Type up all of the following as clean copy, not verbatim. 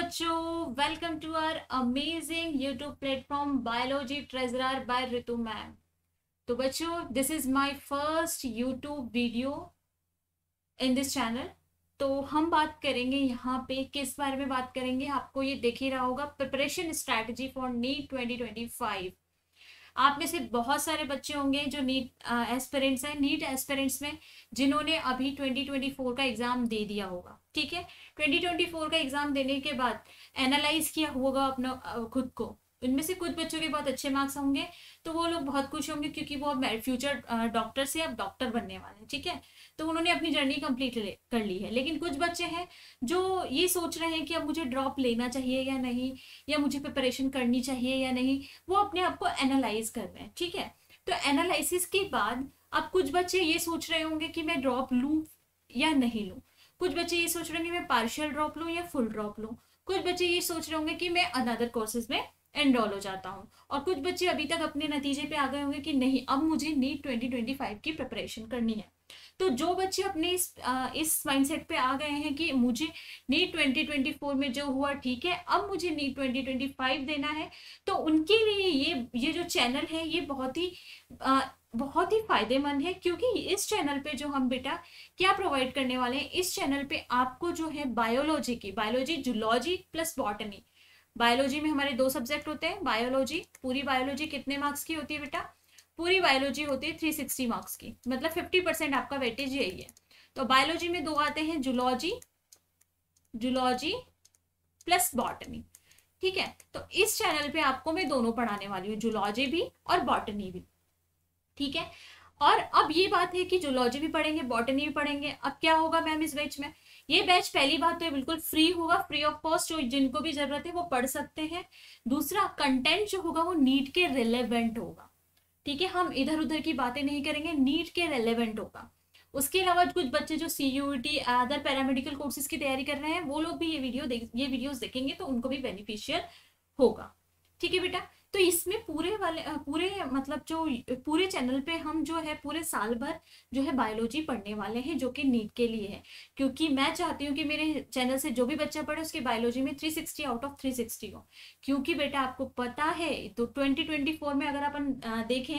बच्चों, welcome to our amazing YouTube platform biology treasurer by Ritu ma'am. तो बच्चों, this is my first YouTube video in this channel. तो हम बात करेंगे यहाँ पे किस बारे में बात करेंगे, आपको ये दिख ही रहा होगा, प्रिपरेशन स्ट्रैटेजी फॉर नीट 2025। आप में से बहुत सारे बच्चे होंगे जो नीट एस्पिरेंट्स हैं, नीट एस्पिरेंट्स में जिन्होंने अभी 2024 का एग्जाम दे दिया होगा। ठीक है, 2024 का एग्जाम देने के बाद एनालाइज किया होगा अपना खुद को। इनमें से कुछ बच्चों के बहुत अच्छे मार्क्स होंगे, तो वो लोग बहुत खुश होंगे क्योंकि वो अब फ्यूचर डॉक्टर से अब डॉक्टर बनने वाले हैं। ठीक है, तो उन्होंने अपनी जर्नी कंप्लीट कर ली है। लेकिन कुछ बच्चे हैं जो ये सोच रहे हैं कि अब मुझे ड्रॉप लेना चाहिए या नहीं, या मुझे प्रिपरेशन करनी चाहिए या नहीं, वो अपने आप को एनालाइज कर रहे हैं। ठीक है, तो एनालिसिस के बाद अब कुछ बच्चे ये सोच रहे होंगे कि मैं ड्रॉप लूं या नहीं लूं। कुछ बच्चे ये सोच रहे होंगे मैं पार्शियल ड्रॉप लूं या फुल ड्रॉप लूं। कुछ बच्चे ये सोच रहे होंगे कि मैं अनदर कोर्सेज में एनरोल हो जाता हूँ। और कुछ बच्चे अभी तक अपने नतीजे पे आ गए होंगे कि नहीं, अब मुझे नीट 2025 की प्रिपरेशन करनी है। तो जो बच्चे अपने इस माइंडसेट पे आ गए हैं कि मुझे नीट 2024 में जो हुआ ठीक है, अब मुझे नीट 2025 देना है, तो उनके लिए ये जो चैनल है ये बहुत ही फायदेमंद है। क्योंकि इस चैनल पे जो हम बेटा क्या प्रोवाइड करने वाले हैं, इस चैनल पे आपको जो है biology zoology plus botany. Biology में हमारे 2 सब्जेक्ट होते हैं। बायोलॉजी, पूरी बायोलॉजी कितने मार्क्स की होती है बेटा? पूरी बायोलॉजी होती है 360 मार्क्स की, मतलब 50% आपका वेटेज यही है। तो बायोलॉजी में 2 आते हैं, जूलॉजी प्लस बॉटनी। ठीक है, तो इस चैनल पे आपको मैं दोनों पढ़ाने वाली हूँ, जूलॉजी भी और बॉटनी भी। ठीक है, और अब ये बात है कि जूलॉजी भी पढ़ेंगे, बॉटनी भी पढ़ेंगे। अब क्या होगा मैम इस बैच में? ये बैच पहली बात तो ये बिल्कुल फ्री होगा, फ्री ऑफ कॉस्ट। जो जिनको भी जरूरत है वो पढ़ सकते हैं। दूसरा, कंटेंट जो होगा वो नीट के रिलेवेंट होगा। ठीक है, हम इधर उधर की बातें नहीं करेंगे, नीट के रेलेवेंट होगा। उसके अलावा कुछ बच्चे जो सीयूईटी अदर पैरामेडिकल कोर्सेज की तैयारी कर रहे हैं, वो लोग भी ये वीडियोस देखेंगे तो उनको भी बेनिफिशियल होगा। ठीक है बेटा, तो इसमें पूरे मतलब जो पूरे चैनल पे हम जो है पूरे साल भर जो है बायोलॉजी पढ़ने वाले हैं, जो कि नीट के लिए है। क्योंकि मैं चाहती हूँ कि मेरे चैनल से जो भी बच्चा पढ़े उसके बायोलॉजी में 360 आउट ऑफ 360 हो। क्योंकि बेटा आपको पता है, तो 2024 में अगर अपन देखें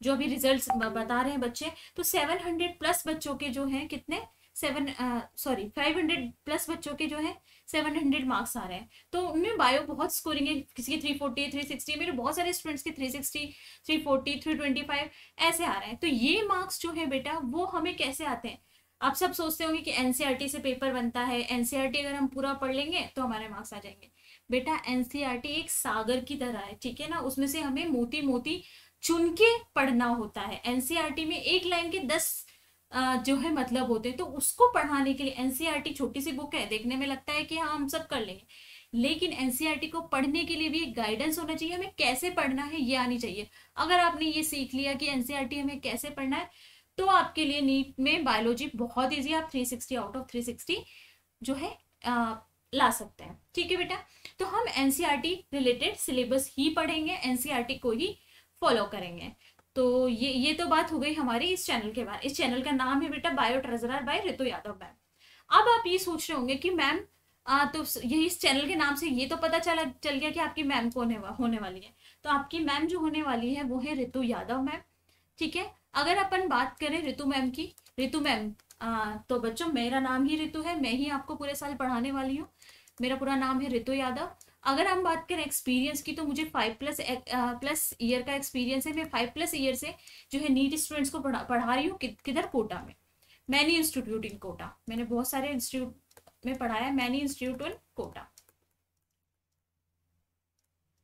जो अभी रिजल्ट्स बता रहे हैं बच्चे, तो 700 प्लस बच्चों के जो हैं कितने 500 प्लस बच्चों के जो है 700 मार्क्स आ रहे हैं। तो उनमें बायो बहुत स्कोरिंग है, किसी के 340 360, मेरे बहुत सारे स्टूडेंट्स के 360 340 325 ऐसे आ रहे हैं। तो ये मार्क्स जो है बेटा वो हमें कैसे आते हैं? आप सब सोचते होंगे कि एनसीईआरटी से पेपर बनता है, एनसीईआरटी अगर हम पूरा पढ़ लेंगे तो हमारे मार्क्स आ जाएंगे। बेटा एनसीईआरटी एक सागर की तरह है, ठीक है ना, उसमें से हमें मोती मोती चुन के पढ़ना होता है। एनसीईआरटी में एक लाइन के 10 जो है मतलब होते हैं, तो उसको पढ़ाने के लिए एनसीईआरटी छोटी सी बुक है, देखने में लगता है कि हाँ हम सब कर लेंगे, लेकिन एनसीईआरटी को पढ़ने के लिए भी एक गाइडेंस होना चाहिए, हमें कैसे पढ़ना है ये आनी चाहिए। अगर आपने ये सीख लिया कि एनसीईआरटी हमें कैसे पढ़ना है, तो आपके लिए नीट में बायोलॉजी बहुत ईजी, आप 360 आउट ऑफ 360 जो है ला सकते हैं। ठीक है बेटा, तो हम एनसीईआरटी रिलेटेड सिलेबस ही पढ़ेंगे, एनसीईआरटी को ही फॉलो करेंगे। तो ये तो बात हो गई हमारी इस चैनल के बारे। इस चैनल का नाम है बेटा bio treasurer by Ritu Yadav ma'am. अब आप ये सोच रहे होंगे कि मैम तो ये इस चैनल के नाम से ये तो पता चल गया कि आपकी मैम कौन होने वाली है। तो आपकी मैम जो होने वाली है वो है रितु यादव मैम। ठीक है, अगर अपन बात करें रितु मैम की, रितु मैम तो बच्चों मेरा नाम ही रितु है, मैं ही आपको पूरे साल पढ़ाने वाली हूँ। मेरा पूरा नाम है रितु यादव। अगर हम बात करें एक्सपीरियंस की, तो मुझे 5+ ईयर का एक्सपीरियंस है। मैं 5+ ईयर से जो है नीट स्टूडेंट्स को पढ़ा रही हूँ। किधर? कोटा में, मैनी इंस्टीट्यूट इन कोटा। मैंने बहुत सारे इंस्टीट्यूट में पढ़ाया, मैनी इंस्टीट्यूट इन कोटा।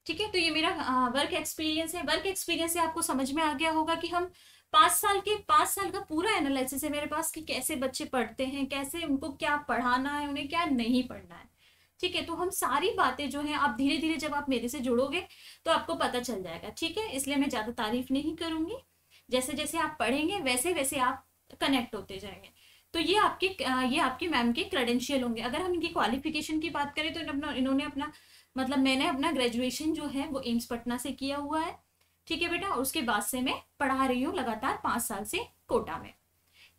ठीक है, तो ये मेरा वर्क एक्सपीरियंस है। वर्क एक्सपीरियंस से आपको समझ में आ गया होगा कि हम 5 साल का पूरा एनालिसिस है मेरे पास कि कैसे बच्चे पढ़ते हैं, कैसे उनको क्या पढ़ाना है, उन्हें क्या नहीं पढ़ना है। ठीक है, तो हम सारी बातें जो हैं आप धीरे धीरे जब आप मेरे से जुड़ोगे तो आपको पता चल जाएगा। ठीक है, इसलिए मैं ज्यादा तारीफ नहीं करूंगी, जैसे जैसे आप पढ़ेंगे वैसे वैसे आप कनेक्ट होते जाएंगे। तो ये आपकी मैम के क्रेडेंशियल होंगे। अगर हम इनकी क्वालिफिकेशन की बात करें तो इन्होंने अपना मतलब मैंने अपना ग्रेजुएशन जो है वो एम्स पटना से किया हुआ है। ठीक है बेटा, उसके बाद से मैं पढ़ा रही हूँ लगातार 5 साल से कोटा में।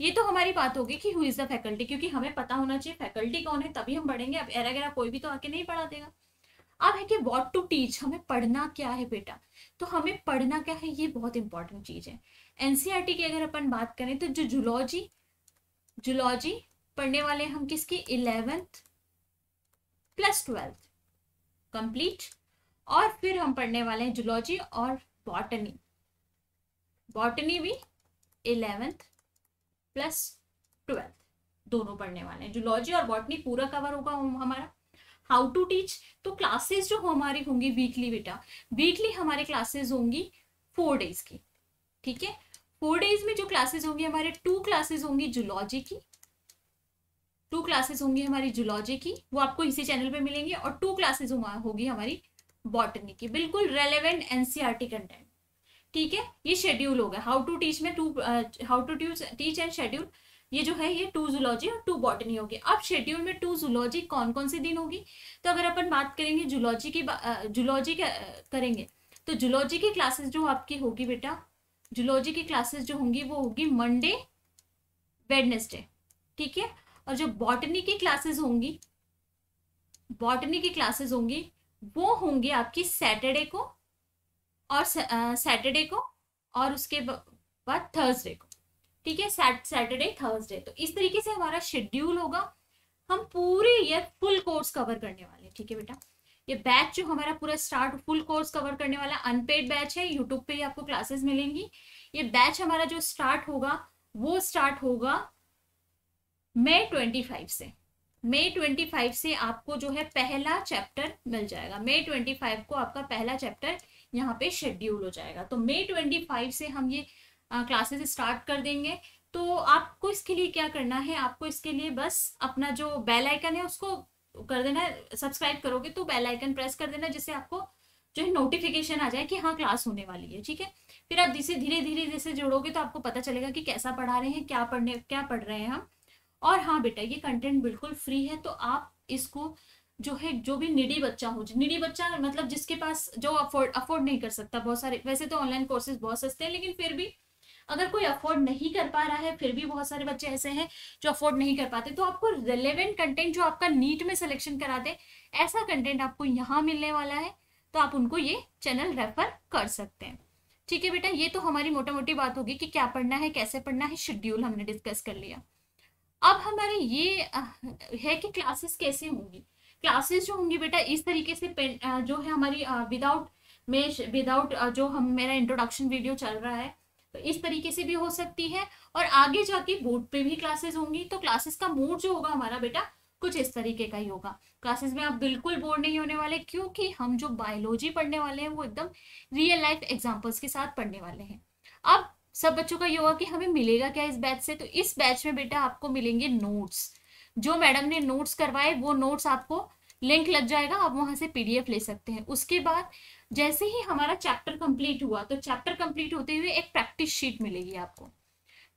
ये तो हमारी बात होगी कि हु इज द फैकल्टी, क्योंकि हमें पता होना चाहिए फैकल्टी कौन है, तभी हम पढ़ेंगे। अब एरा गैरा कोई भी तो आके नहीं पढ़ा देगा। अब है कि व्हाट टू टीच, हमें पढ़ना क्या है बेटा। तो हमें पढ़ना क्या है, ये बहुत इंपॉर्टेंट चीज है। एनसीईआरटी की अगर अपन बात करें तो जो जूलॉजी, जूलॉजी पढ़ने वाले हम किसकी, 11th प्लस 12th कंप्लीट। और फिर हम पढ़ने वाले हैं जूलॉजी और बॉटनी, बॉटनी भी 11th प्लस 12th दोनों पढ़ने वाले हैं। जूलॉजी और बॉटनी पूरा कवर होगा हमारा। हाउ टू टीच, तो क्लासेस जो हमारी होंगी वीकली बेटा, वीकली हमारे क्लासेस होंगी 4 डेज की, ठीक है। 4 डेज में जो क्लासेस होंगी हमारे, 2 क्लासेस होंगी जूलॉजी की, 2 क्लासेस होंगी हमारी जूलॉजी की, वो आपको इसी चैनल पे मिलेंगे। और 2 क्लासेस होगी हमारी बॉटनी की, बिल्कुल रेलेवेंट एनसीईआरटी कंटेंट, ठीक है। ये शेड्यूल होगा हाउ टू टीच में, how to teach and schedule, ये जो है ये 2 जूलॉजी और 2 बॉटनी होगी। अब शेड्यूल में 2 जूलॉजी कौन कौन से दिन होगी, तो अगर अपन बात करेंगे जूलॉजी की, जूलॉजी करेंगे तो जूलॉजी की क्लासेस जो आपकी होगी बेटा, जूलॉजी की क्लासेस जो होंगी वो होगी मंडे वेडनेसडे, ठीक है। और जो बॉटनी की क्लासेस होंगी, बॉटनी की क्लासेस होंगी वो होंगी आपकी सैटरडे को, और सैटरडे को, और उसके बाद थर्सडे को, ठीक है। सैटरडे थर्सडे, तो इस तरीके से हमारा शेड्यूल होगा। हम पूरे ये फुल कोर्स कवर करने वाले हैं, ठीक है बेटा। ये बैच जो हमारा पूरा स्टार्ट फुल कोर्स कवर करने वाला अनपेड बैच है, यूट्यूब पे ही आपको क्लासेस मिलेंगी। ये बैच हमारा जो स्टार्ट होगा वो स्टार्ट होगा मई 25 से। मई 25 से आपको जो है पहला चैप्टर मिल जाएगा। मई 25 को आपका पहला चैप्टर यहाँ पे शेड्यूल हो जाएगा। तो मई 25 से हम ये क्लासेस स्टार्ट कर देंगे। तो आपको इसके लिए क्या करना है, आपको इसके लिए बस अपना जो बेल आइकन है उसको कर देना है। सब्सक्राइब करोगे तो बेल आइकन प्रेस कर देना, जिससे आपको जो है नोटिफिकेशन आ जाए कि हाँ क्लास होने वाली है, ठीक है। फिर आप धीरे धीरे जैसे जुड़ोगे तो आपको पता चलेगा कि कैसा पढ़ा रहे हैं, क्या पढ़ रहे हैं हम। और हाँ बेटा, ये कंटेंट बिल्कुल फ्री है, तो आप इसको जो है, जो भी निडी बच्चा हो, निडी बच्चा मतलब जिसके पास जो अफोर्ड नहीं कर सकता, बहुत सारे वैसे तो ऑनलाइन कोर्सेज बहुत सस्ते हैं, लेकिन फिर भी अगर कोई अफोर्ड नहीं कर पा रहा है, फिर भी बहुत सारे बच्चे ऐसे हैं जो अफोर्ड नहीं कर पाते, तो आपको रिलेवेंट कंटेंट जो आपका नीट में सिलेक्शन कराते, ऐसा कंटेंट आपको यहाँ मिलने वाला है। तो आप उनको ये चैनल रेफर कर सकते हैं, ठीक है बेटा। ये तो हमारी मोटा मोटी बात होगी कि क्या पढ़ना है, कैसे पढ़ना है, शेड्यूल हमने डिस्कस कर लिया। अब हमारे ये है कि क्लासेस कैसे होंगी। क्लासेस जो होंगी बेटा इस तरीके से जो है हमारी विदाउट जो हम मेरा इंट्रोडक्शन वीडियो चल रहा है, तो इस तरीके से भी हो सकती है। और आगे जाके बोर्ड पे भी क्लासेस होंगी। तो क्लासेस का मोड जो होगा हमारा बेटा कुछ इस तरीके का ही होगा। क्लासेस में आप बिल्कुल बोर नहीं होने वाले, क्योंकि हम जो बायोलॉजी पढ़ने वाले हैं वो एकदम रियल लाइफ एग्जाम्पल्स के साथ पढ़ने वाले हैं। अब सब बच्चों का ये होगा कि हमें मिलेगा क्या इस बैच से, तो इस बैच में बेटा आपको मिलेंगे नोट्स। जो मैडम ने नोट्स करवाए वो नोट्स आपको लिंक लग जाएगा, आप वहां से पीडीएफ ले सकते हैं। उसके बाद जैसे ही हमारा चैप्टर कंप्लीट हुआ, तो चैप्टर कंप्लीट होते हुए एक प्रैक्टिस शीट मिलेगी आपको।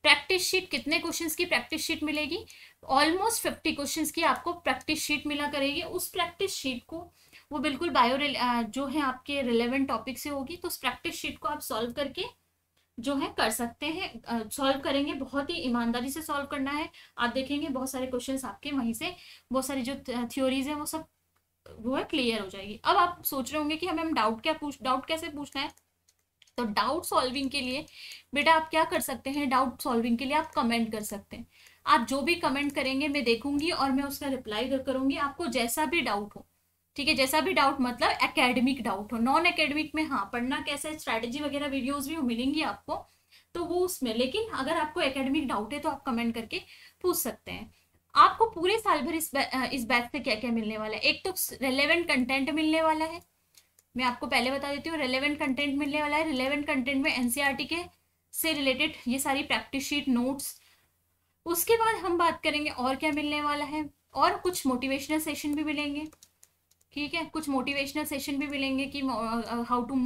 प्रैक्टिस शीट, कितने क्वेश्चंस की प्रैक्टिस शीट मिलेगी, ऑलमोस्ट 50 क्वेश्चंस की आपको प्रैक्टिस शीट मिला करेगी। उस प्रैक्टिस शीट को वो बिल्कुल जो है आपके रिलेवेंट टॉपिक से होगी। तो उस प्रैक्टिस शीट को आप सॉल्व करके जो है कर सकते हैं, सॉल्व करेंगे, बहुत ही ईमानदारी से सॉल्व करना है। आप देखेंगे बहुत सारे क्वेश्चंस आपके वहीं से, बहुत सारी जो थ्योरीज है वो सब वो है क्लियर हो जाएगी। अब आप सोच रहे होंगे कि हमें डाउट कैसे पूछना है। तो डाउट सॉल्विंग के लिए बेटा आप क्या कर सकते हैं, डाउट सॉल्विंग के लिए आप कमेंट कर सकते हैं। आप जो भी कमेंट करेंगे मैं देखूंगी और मैं उसका रिप्लाई करूंगी। आपको जैसा भी डाउट हो, ठीक है, जैसा भी डाउट मतलब एकेडमिक डाउट हो, नॉन एकेडमिक में हाँ पढ़ना कैसे, स्ट्रैटेजी वगैरह वीडियोस भी मिलेंगी आपको, तो वो उसमें। लेकिन अगर आपको एकेडमिक डाउट है तो आप कमेंट करके पूछ सकते हैं। आपको पूरे साल भर इस बैच से क्या क्या मिलने वाला है। एक तो रिलेवेंट कंटेंट मिलने वाला है, मैं आपको पहले बता देती हूँ, रिलेवेंट कंटेंट मिलने वाला है। रिलेवेंट कंटेंट में एनसीईआरटी के से रिलेटेड ये सारी प्रैक्टिस शीट, नोट्स। उसके बाद हम बात करेंगे और क्या मिलने वाला है, और कुछ मोटिवेशनल सेशन भी मिलेंगे, ठीक है, कुछ मोटिवेशनल सेशन भी मिलेंगे कि हाउ टू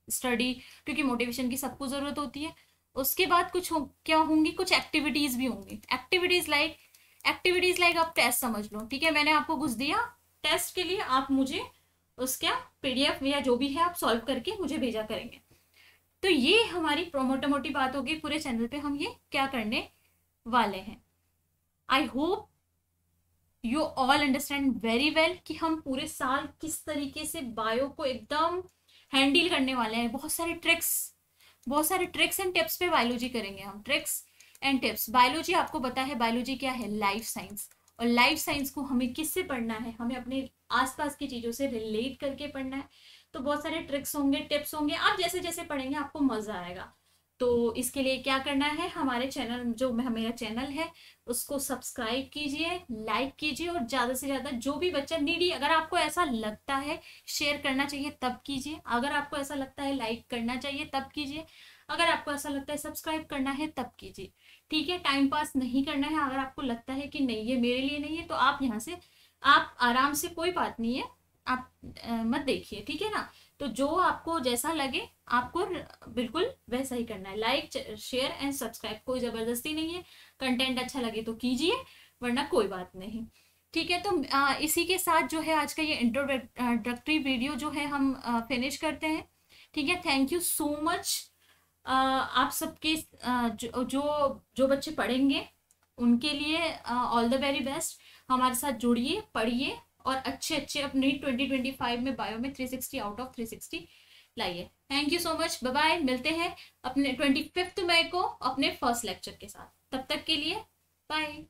स्टडी, क्योंकि मोटिवेशन की सबको जरूरत होती है। उसके बाद क्या होंगी, कुछ एक्टिविटीज भी होंगी। एक्टिविटीज लाइक आप टेस्ट समझ लो, ठीक है, मैंने आपको कुछ दिया टेस्ट के लिए, आप मुझे उसका पीडीएफ या जो भी है आप सॉल्व करके मुझे भेजा करेंगे। तो ये हमारी मोटी बात होगी। पूरे चैनल पे हम ये क्या करने वाले हैं। I hope you all understand very well कि हम पूरे साल किस तरीके से बायो को एकदम हैंडल करने वाले हैं। बहुत सारे ट्रिक्स एंड टिप्स पे बायोलॉजी करेंगे हम। Tricks and tips. बायोलॉजी आपको पता है, बायोलॉजी क्या है? Life science. और लाइफ साइंस को हमें किससे पढ़ना है? हमें अपने आसपास की चीजों से रिलेट करके पढ़ना है। तो बहुत सारे ट्रिक्स होंगे, टिप्स होंगे, आप जैसे जैसे पढ़ेंगे आपको मजा आएगा। तो इसके लिए क्या करना है, हमारे चैनल, जो मेरा चैनल है उसको सब्सक्राइब कीजिए, लाइक कीजिए, और ज्यादा से ज्यादा जो भी बच्चा नीडी, अगर आपको ऐसा लगता है शेयर करना चाहिए तब कीजिए, अगर आपको ऐसा लगता है लाइक करना चाहिए तब कीजिए, अगर आपको ऐसा लगता है सब्सक्राइब करना है तब कीजिए। ठीक है, टाइम पास नहीं करना है। अगर आपको लगता है कि नहीं ये मेरे लिए नहीं है तो आप यहाँ से, आप आराम से, कोई बात नहीं है, आप मत देखिए, ठीक है ना। तो जो आपको जैसा लगे आपको बिल्कुल वैसा ही करना है। लाइक, शेयर एंड सब्सक्राइब, कोई जबरदस्ती नहीं है। कंटेंट अच्छा लगे तो कीजिए, वरना कोई बात नहीं। ठीक है, तो इसी के साथ जो है आज का ये इंट्रोडक्टरी वीडियो जो है हम फिनिश करते हैं। ठीक है, थैंक यू सो मच। आप सबके जो बच्चे पढ़ेंगे उनके लिए ऑल द वेरी बेस्ट। हमारे साथ जुड़िए, पढ़िए, और अच्छे अच्छे अपनी 2025 में बायो में 360 आउट ऑफ 360 लाइए। Thank you so much, bye bye. मिलते हैं अपने 25 मई को अपने फर्स्ट लेक्चर के साथ। तब तक के लिए बाय।